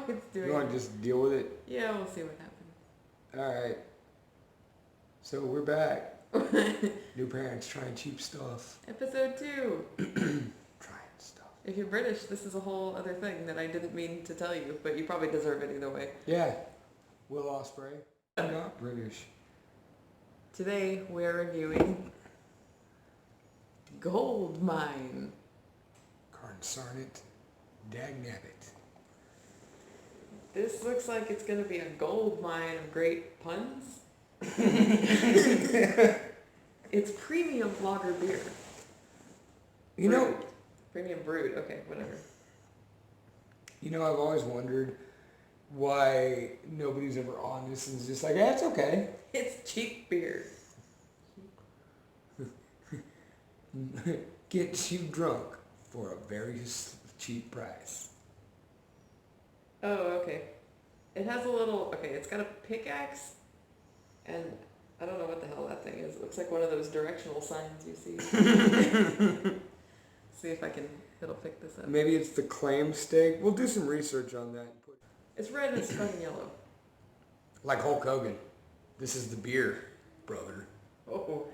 it's doing. You want to just deal with it? Yeah, we'll see what happens. Alright. So we're back. New parents trying cheap stuff. Episode 2. Trying stuff. If you're British, this is a whole other thing that I didn't mean to tell you, but you probably deserve it either way. Yeah. Will Ospreay. I'm not British. Today we are reviewing Gold Mine. Carnsarnit. Dagnabbit. This looks like it's going to be a gold mine of great puns. It's premium lager beer. You know, Premium brewed. Okay, whatever. you know, I've always wondered why nobody's ever honest and is just like, yeah, it's okay. It's cheap beer. Gets you drunk for a very cheap price. Oh, okay. It has a little, okay, it's got a pickaxe, and I don't know what the hell that thing is. It looks like one of those directional signs you see. See if it'll pick this up. Maybe it's the claim stake. We'll do some research on that. It's red and it's fucking yellow. Like Hulk Hogan. This is the beer, brother. Oh,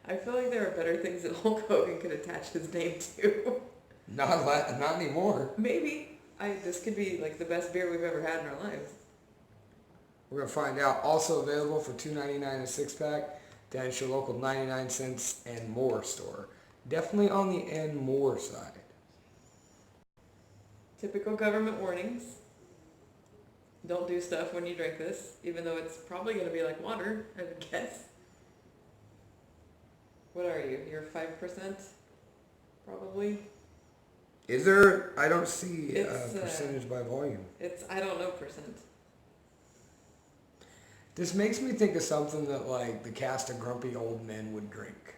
I feel like there are better things that Hulk Hogan could attach his name to. Not anymore. Maybe. This could be like the best beer we've ever had in our lives. We're going to find out. Also available for $2.99 a six-pack down at your local 99cents and more store. Definitely on the and more side. Typical government warnings. Don't do stuff when you drink this, even though it's probably going to be like water, I would guess. What are you? You're 5%? Probably? Is there? I don't see a It's, percentage by volume. I don't know percent. This makes me think of something that like the cast of Grumpy Old Men would drink.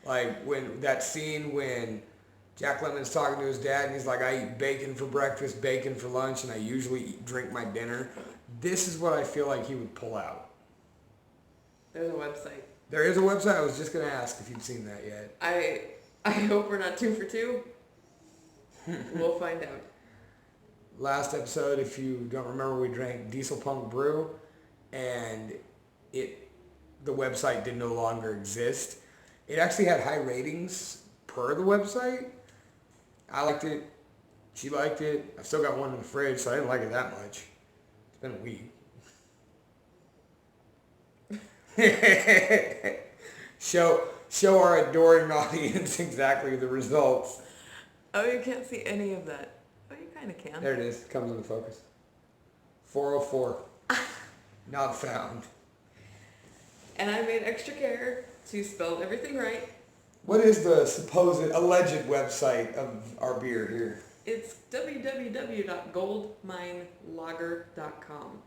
Like when that scene when Jack Lemmon's talking to his dad and he's like, I eat bacon for breakfast, bacon for lunch, and I usually drink my dinner. This is what I feel like he would pull out. There's a website. There is a website. I was just going to ask if you'd seen that yet. I hope we're not 2 for 2. We'll find out. Last episode, if you don't remember, we drank Diesel Punk Brew, and the website did no longer exist. It actually had high ratings per the website. I liked it. She liked it. I still got one in the fridge, so I didn't like it that much. It's been a week. Show our adoring audience exactly the results. Oh, you can't see any of that. Oh, you kind of can. There it is. Comes into focus. 404. Not found. And I made extra care to spell everything right. What is the supposed alleged website of our beer here? It's www.goldminelager.com.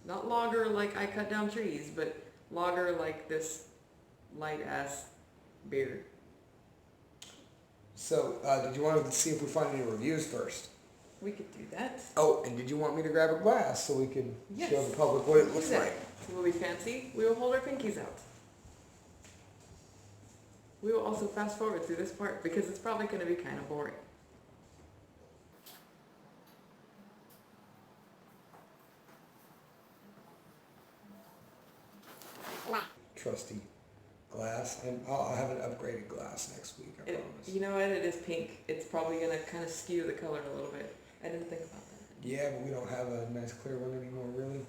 Not logger like I cut down trees, but lager like this light-ass beer. So, did you want to see if we find any reviews first? We could do that. Oh, and did you want me to grab a glass so we could Yes. show the public what it looks like? We'll be fancy. We will hold our pinkies out. We will also fast forward through this part because it's probably going to be kind of boring. Trusty glass. And I'll have an upgraded glass next week, I promise. You know what? It is pink. It's probably going to kind of skew the color a little bit. I didn't think about that. Yeah, but we don't have a nice clear one anymore, really.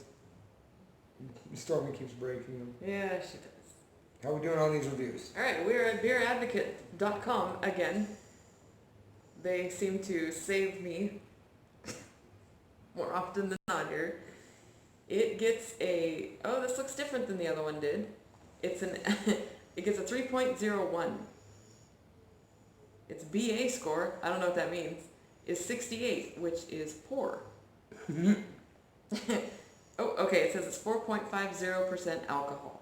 Stormy keeps breaking them. Yeah, she does. How are we doing on these reviews? All right, we're at beeradvocate.com again. They seem to save me more often than not here. It gets this looks different than the other one did. It gets a 3.01. Its BA score, I don't know what that means, is 68, which is poor. Oh, okay, it says it's 4.50% alcohol.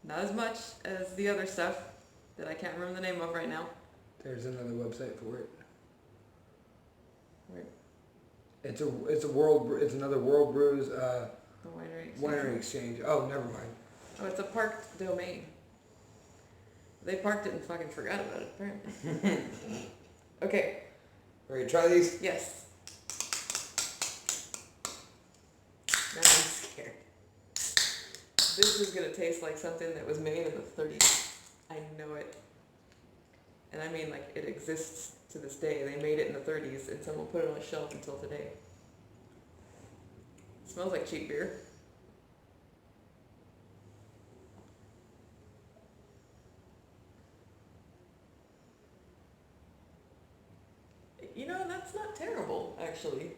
Not as much as the other stuff that I can't remember the name of right now. There's another website for it. Where? It's another World Brews The winery exchange. winery exchange. Oh, never mind. Oh, it's a parked domain. They parked it and fucking forgot about it, apparently. Okay. Ready to try these? Yes. This is gonna taste like something that was made in the 30s. I know it. And I mean, like, it exists to this day. They made it in the 30s, and someone put it on a shelf until today. It smells like cheap beer. You know, that's not terrible, actually.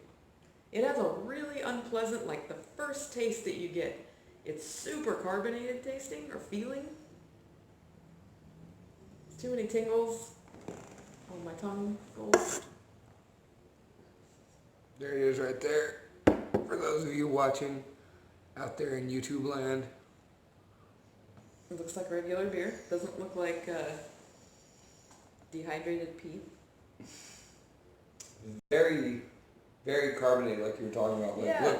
It has a really unpleasant, like, the first taste that you get, it's super carbonated tasting or feeling. Too many tingles on my tongue. There it is right there. For those of you watching out there in YouTube land. It looks like regular beer. Doesn't look like dehydrated pee. Very, very carbonated, like you were talking about. Like, Yeah.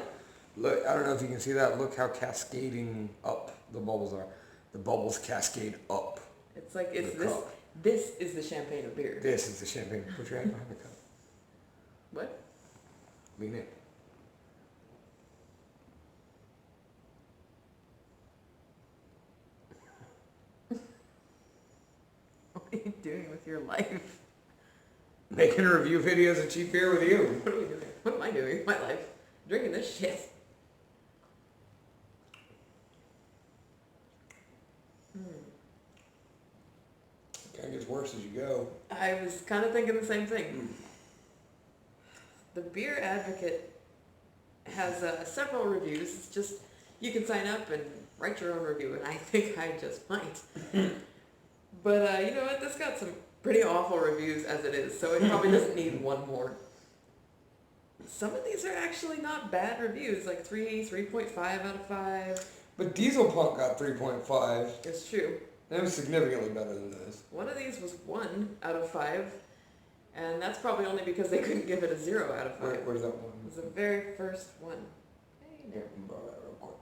look. I don't know if you can see that. Look how cascading up the bubbles are. The bubbles cascade up. It's like it's the this. cup. This is the champagne of beer. This is the champagne. Put your hand behind the cup. What? Lean in. What are you doing with your life? Making review videos of cheap beer with you. What are we doing? What am I doing with my life? Drinking this shit. Kind of gets worse as you go. I was kind of thinking the same thing. The Beer Advocate has several reviews. It's just, you can sign up and write your own review, and I think I just might. But you know what? This got some pretty awful reviews as it is, so it probably doesn't need one more. Some of these are actually not bad reviews, like 3.5 out of 5. But Diesel Punk got 3.5. It's true. That was significantly better than this. One of these was 1 out of 5, and that's probably only because they couldn't give it a 0 out of 5. Where's that one? It was the very first one. Hey, Here, borrow that real quick.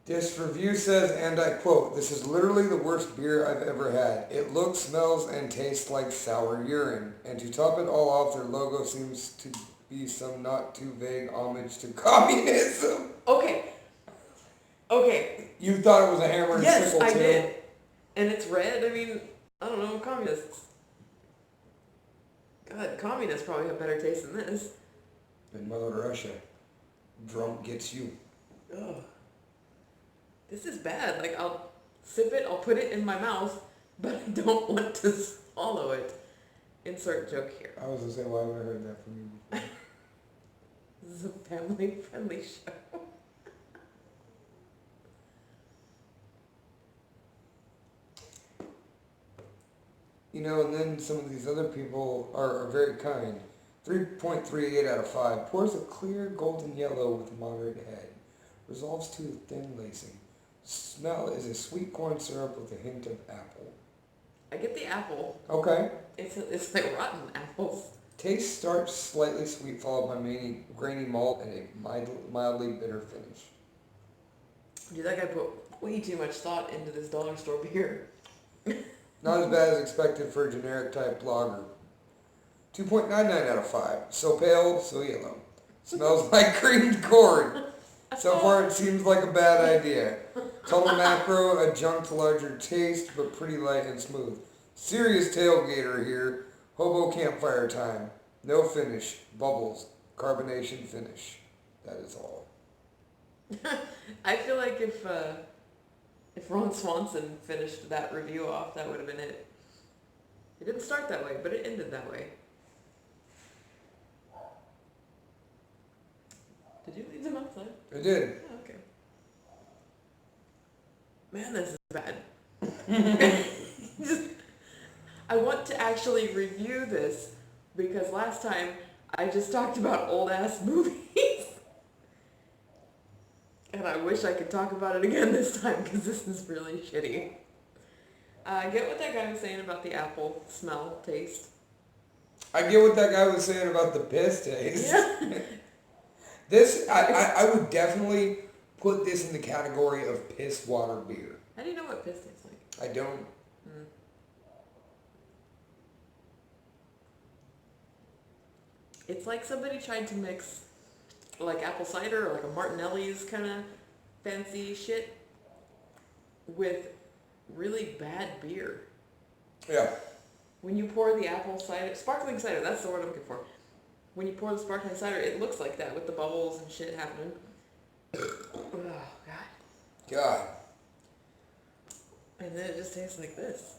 This review says, and I quote, "This is literally the worst beer I've ever had. It looks, smells, and tastes like sour urine. And to top it all off, their logo seems to be some not too vague homage to communism." Okay. You thought it was a hammer and Yes, sickle I too? did. And it's red. I mean, I don't know, communists. God, communists probably have better taste than this. And Mother Russia. Drunk gets you. Ugh. This is bad. Like, I'll sip it, I'll put it in my mouth, but I don't want to swallow it. Insert joke here. I was going to say, why haven't I heard that from you before? This is a family-friendly show. You know, and then some of these other people are very kind. 3.38 out of 5. Pours a clear golden yellow with moderate head. Resolves to thin lacing. Smell is a sweet corn syrup with a hint of apple. I get the apple. Okay. It's like rotten apples. Taste starts slightly sweet, followed by grainy malt and a mildly bitter finish. Dude, that guy put way too much thought into this dollar store beer. Not as bad as expected for a generic type lager. 2.99 out of 5. So pale, so yellow. Smells like creamed corn. So far it seems like a bad idea. Total macro, adjunct larger taste, but pretty light and smooth. Serious tailgater here. Hobo campfire time. No finish. Bubbles. Carbonation finish. That is all. I feel like if Ron Swanson finished that review off, that would have been it. It didn't start that way, but it ended that way. Did you leave them outside? I did. Oh, okay. Man, this is bad. I want to actually review this because last time I just talked about old ass movies. And I wish I could talk about it again this time because this is really shitty. I get what that guy was saying about the apple smell, taste. I get what that guy was saying about the piss taste. Yeah. This, I would definitely put this in the category of piss water beer. How do you know what piss tastes like? I don't. It's like somebody tried to mix like apple cider or like a Martinelli's kind of fancy shit with really bad beer. Yeah. When you pour the apple cider, sparkling cider, that's the word I'm looking for. When you pour the sparkling cider, it looks like that with the bubbles and shit happening. Oh, God. God. And then it just tastes like this.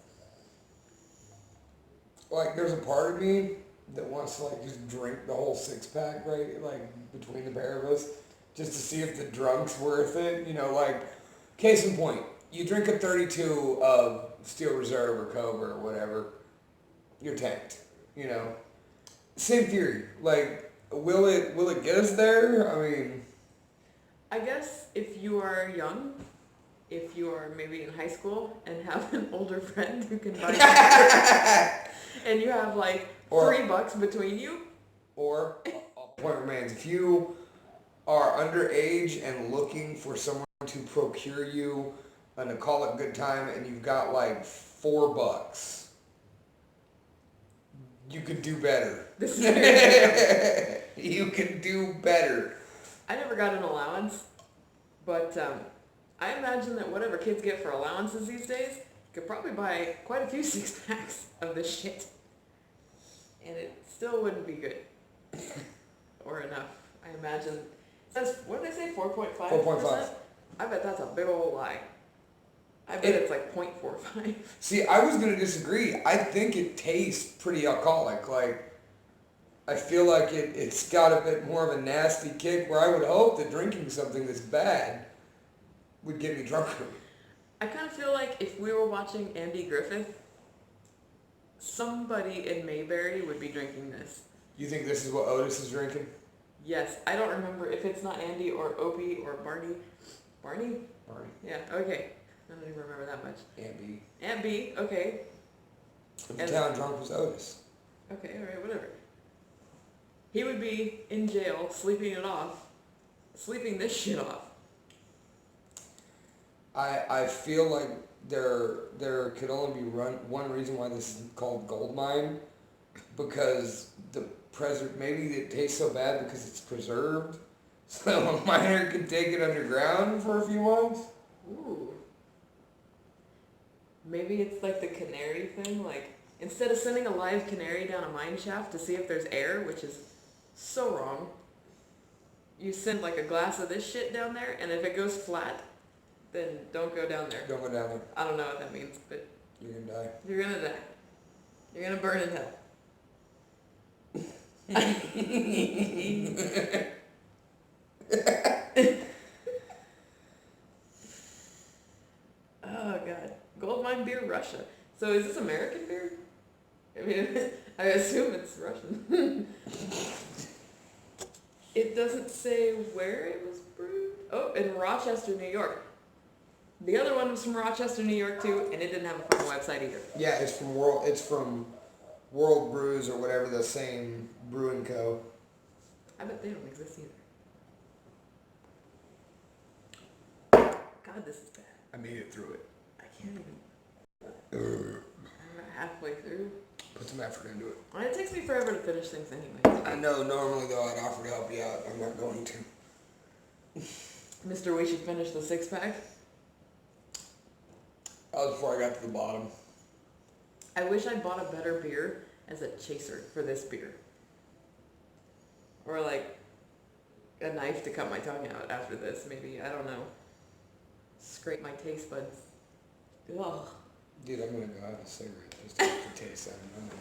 Like, there's a part of me that wants to, like, just drink the whole six-pack, right? Like, between the pair of us, just to see if the drunk's worth it. You know, like, case in point, you drink a 32 of Steel Reserve or Cobra or whatever, you're tanked, you know? Same theory. Like, will it get us there? I mean... I guess if you are young, if you are maybe in high school and have an older friend who can buy you, and you have like $3 between you. Or, point remains, if you are underage and looking for someone to procure you and call it good time and you've got like $4, you could do better. This is very You can do better. I never got an allowance, but I imagine that whatever kids get for allowances these days could probably buy quite a few six-packs of this shit. And it still wouldn't be good. Or enough. I imagine. It says, what did they say, 4.5%? 4.5. I bet that's a big old lie. I bet it's like 0.45. See, I was going to disagree. I think it tastes pretty alcoholic. Like, I feel like it's got a bit more of a nasty kick where I would hope that drinking something that's bad would get me drunker. I kind of feel like if we were watching Andy Griffith, somebody in Mayberry would be drinking this. You think this is what Otis is drinking? Yes. I don't remember if it's not Andy or Opie or Barney. Barney? Barney. Yeah, okay. I don't even remember that much. Aunt B. Aunt B, okay. The town drunk was Otis. Okay, alright, whatever. He would be in jail, sleeping sleeping this shit off. I feel like there could only be one reason why this is called gold mine, because maybe it tastes so bad because it's preserved, so a miner can take it underground for a few months. Ooh. Maybe it's like the canary thing, like instead of sending a live canary down a mine shaft to see if there's air, which is so wrong, you send like a glass of this shit down there, and if it goes flat, then don't go down there. Don't go down there. I don't know what that means, but You're gonna die. you're gonna die. You're gonna burn in hell. Oh god. Gold mine beer, Russia. So is this American beer? I mean, I assume it's Russian. It doesn't say where it was brewed. Oh, in Rochester, New York. The other one was from Rochester, New York too, and it didn't have a fucking website either. Yeah, it's from World Brews or whatever, the same brewing co. I bet they don't exist either. God, this is bad. I made it through it. I can't even. I'm halfway through. Put some effort into it. Well, it takes me forever to finish things anyway. I know, normally though I'd offer to help you out. I'm not going to. Mister, we should finish the six-pack. That was before I got to the bottom. I wish I bought a better beer as a chaser for this beer. Or like a knife to cut my tongue out after this, maybe. I don't know. Scrape my taste buds. Ugh. Dude, I'm gonna go have a cigarette just to get the taste out of it.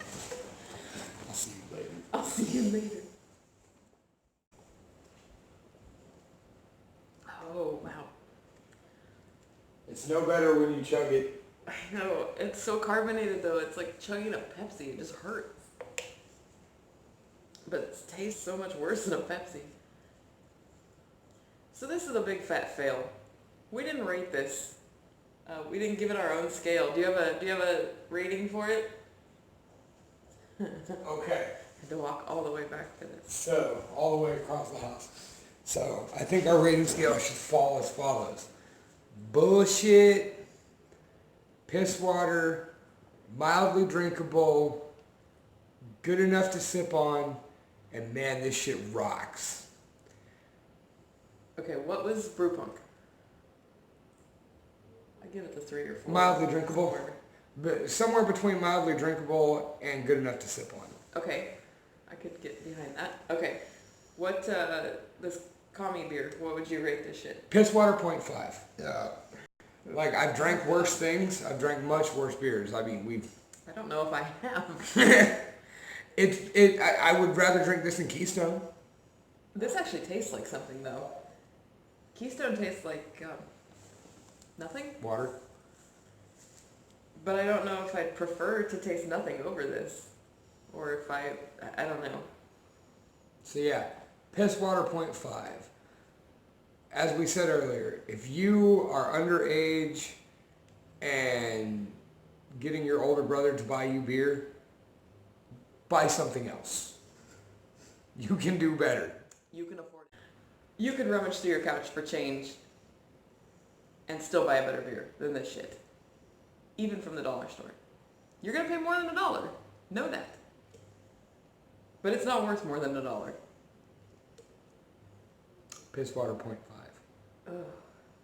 I'll see you later. I'll see you later. Oh, wow. It's no better when you chug it. I know. It's so carbonated though. It's like chugging a Pepsi. It just hurts. But it tastes so much worse than a Pepsi. So this is a big fat fail. We didn't rate this. We didn't give it our own scale. Do you have a rating for it? Okay. I had to walk all the way back to this. So, all the way across the house. So, I think our rating scale should fall as follows. Bullshit, piss water, mildly drinkable, good enough to sip on, and man, this shit rocks. Okay, what was Brew Punk? I give it the 3 or 4. Mildly drinkable. But somewhere between mildly drinkable and good enough to sip on. Okay, I could get behind that. Okay, what, this commie beer, what would you rate this shit? Pisswater 0.5. Yeah. Like, I've drank worse things. I've drank much worse beers. I mean, I don't know if I have. I would rather drink this than Keystone. This actually tastes like something, though. Keystone tastes like, nothing. Water. But I don't know if I'd prefer to taste nothing over this. Or if I don't know. So yeah, Pisswater 0.5. As we said earlier, if you are underage and getting your older brother to buy you beer, buy something else. You can do better. You can afford it. You could rummage through your couch for change and still buy a better beer than this shit. Even from the dollar store. You're going to pay more than $1. Know that. But it's not worth more than $1. Pisswater 0.5. Ugh.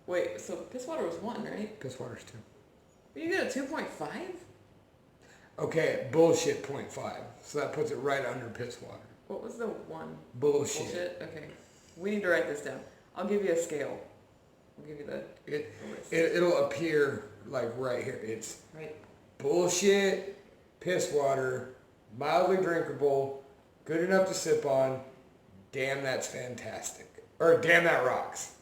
Wait, so Pisswater was 1, right? Pisswater's 2. But you get a 2.5? Okay, bullshit 0.5. So that puts it right under Pisswater. What was the 1? Bullshit. Okay. We need to write this down. I'll give you a scale. I'll give you the list. It'll appear like right here. It's Right. bullshit, Pisswater, mildly drinkable, good enough to sip on, damn that's fantastic. Or damn that rocks.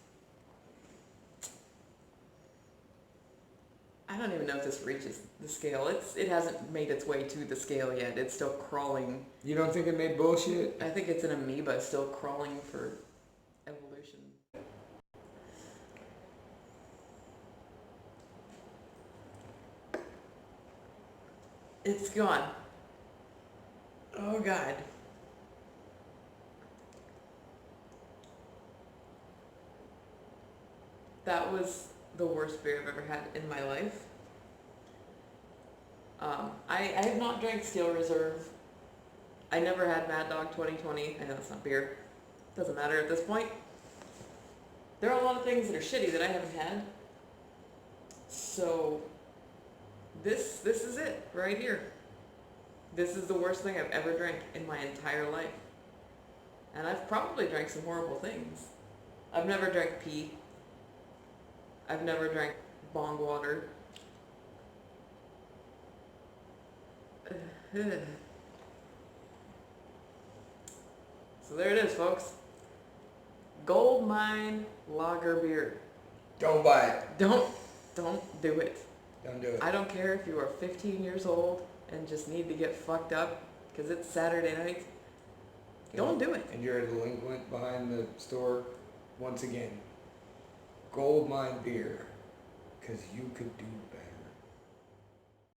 I don't even know if this reaches the scale. It hasn't made its way to the scale yet. It's still crawling. You don't think it made bullshit? I think it's an amoeba still crawling for evolution. It's gone. Oh God. That was the worst beer I've ever had in my life. I have not drank Steel Reserve. I never had Mad Dog 2020. I know it's not beer. Doesn't matter at this point. There are a lot of things that are shitty that I haven't had. So this is it right here. This is the worst thing I've ever drank in my entire life. And I've probably drank some horrible things. I've never drank pee. I've never drank bong water. So there it is, folks. Gold Mine Lager Beer. Don't buy it. Don't do it. Don't do it. I don't care if you are 15 years old and just need to get fucked up because it's Saturday night. Don't do it. And you're a delinquent behind the store. Once again, Gold Mine beer, because you could do better.